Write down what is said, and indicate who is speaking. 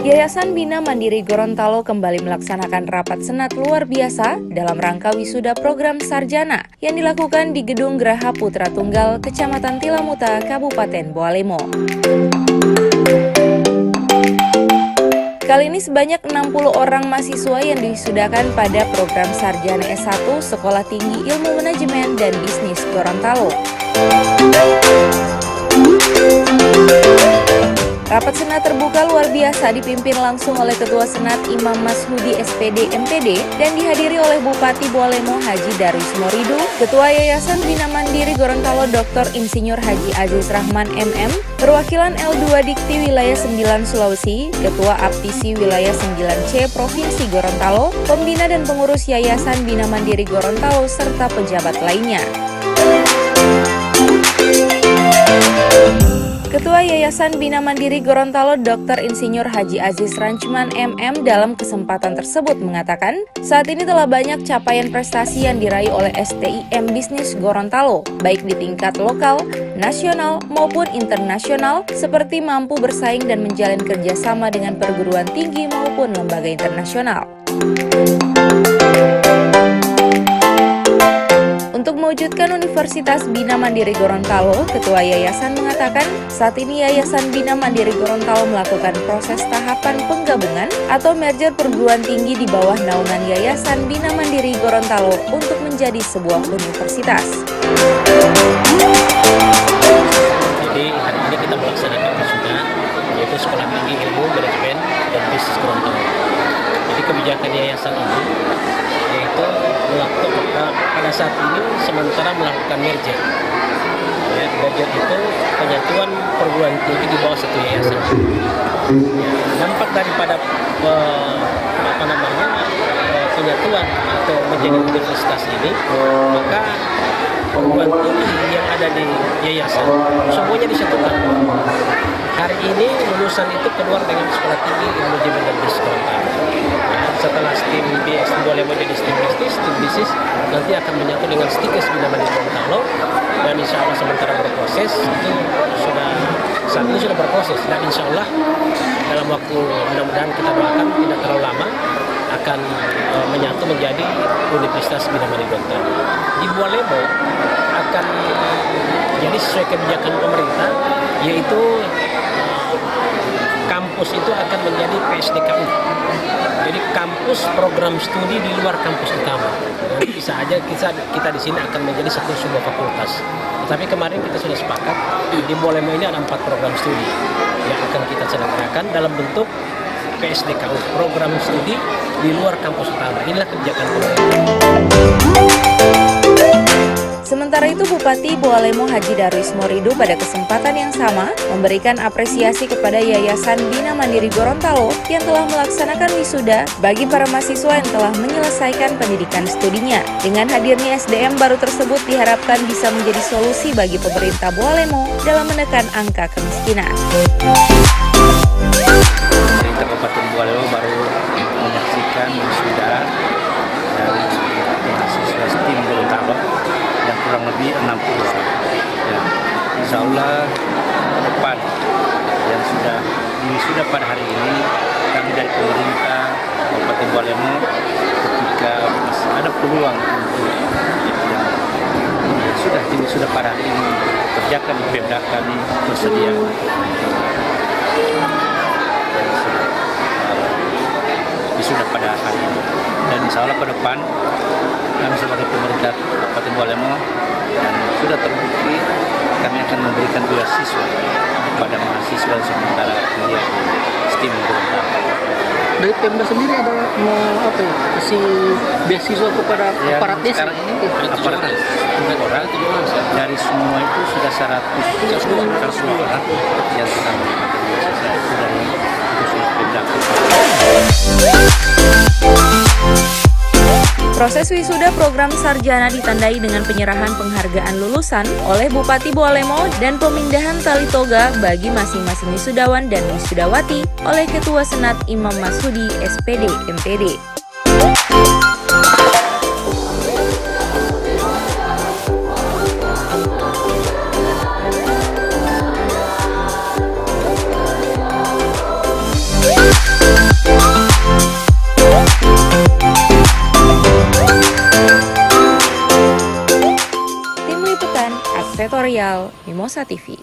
Speaker 1: Yayasan Bina Mandiri Gorontalo kembali melaksanakan rapat senat luar biasa dalam rangka wisuda program sarjana yang dilakukan di Gedung Graha Putra Tunggal, Kecamatan Tilamuta, Kabupaten Boalemo. Kali ini sebanyak 60 orang mahasiswa yang diwisudakan pada program sarjana S1 Sekolah Tinggi Ilmu Manajemen dan Bisnis Gorontalo. Rapat Senat terbuka luar biasa dipimpin langsung oleh Ketua Senat Imam Mashudi SPD MPD dan dihadiri oleh Bupati Boalemo Haji Darwis Moridu, Ketua Yayasan Bina Mandiri Gorontalo Dr. Insinyur Haji Aziz Rahman MM, perwakilan L2 Dikti Wilayah 9 Sulawesi, Ketua Aptisi Wilayah 9C Provinsi Gorontalo, pembina dan pengurus Yayasan Bina Mandiri Gorontalo serta pejabat lainnya. Ketua Yayasan Bina Mandiri Gorontalo Dr. Insinyur Haji Aziz Rahman MM dalam kesempatan tersebut mengatakan, saat ini telah banyak capaian prestasi yang diraih oleh STIM Bisnis Gorontalo, baik di tingkat lokal, nasional, maupun internasional, seperti mampu bersaing dan menjalin kerjasama dengan perguruan tinggi maupun lembaga internasional. Untuk mewujudkan Universitas Bina Mandiri Gorontalo, Ketua Yayasan mengatakan saat ini Yayasan Bina Mandiri Gorontalo melakukan proses tahapan penggabungan atau merger perguruan tinggi di bawah naungan Yayasan Bina Mandiri Gorontalo untuk menjadi sebuah universitas.
Speaker 2: Jadi hari ini kita melaksanakan wisuda yaitu Sekolah Tinggi Ilmu Manajemen dan Bisnis Gorontalo. Jadi kebijakan yayasan ini yaitu melakukan pada saat ini sementara melakukan merger. Ya, merger itu penyatuan perguruan tinggi di bawah satu yayasan. Ya, dampak daripada penyatuan atau menjadi universitas ini, maka perguruan tinggi yang ada di yayasan semuanya disatukan. Hari ini lulusan itu keluar dengan Sekolah Tinggi Ilmu Manajemen dan Bisnis Gorontalo. Setelah STIM BS boleh menjadi STIM bisnis, nanti akan menyatu dengan STIKES Bina Mandiri Gorontalo, dan insya Allah sementara berproses itu saat ini sudah berproses, dan insya Allah dalam waktu mudah-mudahan kita doakan tidak terlalu lama akan menyatu menjadi Universitas Bina Mandiri Gorontalo. Di Boalemo akan jadi sesuai kebijakan pemerintah, yaitu kampus itu akan menjadi PSDKU. Jadi kampus program studi di luar kampus utama. Nanti bisa aja kita di sini akan menjadi sebuah fakultas. Tapi kemarin kita sudah sepakat di Boalemo ini ada 4 program studi yang akan kita selenggarakan dalam bentuk PSDKU, program studi di luar kampus utama. Inilah kebijakan pemerintah.
Speaker 1: Sementara itu, Bupati Boalemo Haji Darwis Moridu pada kesempatan yang sama memberikan apresiasi kepada Yayasan Bina Mandiri Gorontalo yang telah melaksanakan wisuda bagi para mahasiswa yang telah menyelesaikan pendidikan studinya. Dengan hadirnya SDM baru tersebut diharapkan bisa menjadi solusi bagi pemerintah Boalemo dalam menekan angka kemiskinan.
Speaker 3: Pemerintah Kabupaten Boalemo baru menyaksikan wisuda dari mahasiswa STIM Gorontalo yang kurang lebih 60 orang. Ya, insya Allah ke depan yang sudah diwisuda pada hari ini, kami dari pemerintah Kabupaten Boalemo ketika masih ada peluang untuk yang sudah diwisuda pada hari ini kerjakan di Pemda kami bersedia wisuda pada hari ini, dan insya Allah ke depan kami sebagai pemerintah Kabupaten Boalemo dan sudah terbukti kami akan memberikan beasiswa kepada mahasiswa sementara kuliah STIM Gorontalo.
Speaker 4: Dari Pemda sendiri ada kasih beasiswa kepada aparat desa?
Speaker 3: Sekarang ini aparat orang dari semua itu sudah 100 orang yang sedang mendapatkan beasiswa itu dari Pemda.
Speaker 1: Proses wisuda program sarjana ditandai dengan penyerahan penghargaan lulusan oleh Bupati Boalemo dan pemindahan tali toga bagi masing-masing wisudawan dan wisudawati oleh Ketua Senat Imam Mashudi SPD MPD. Liputan Aksetorial Mimosa TV.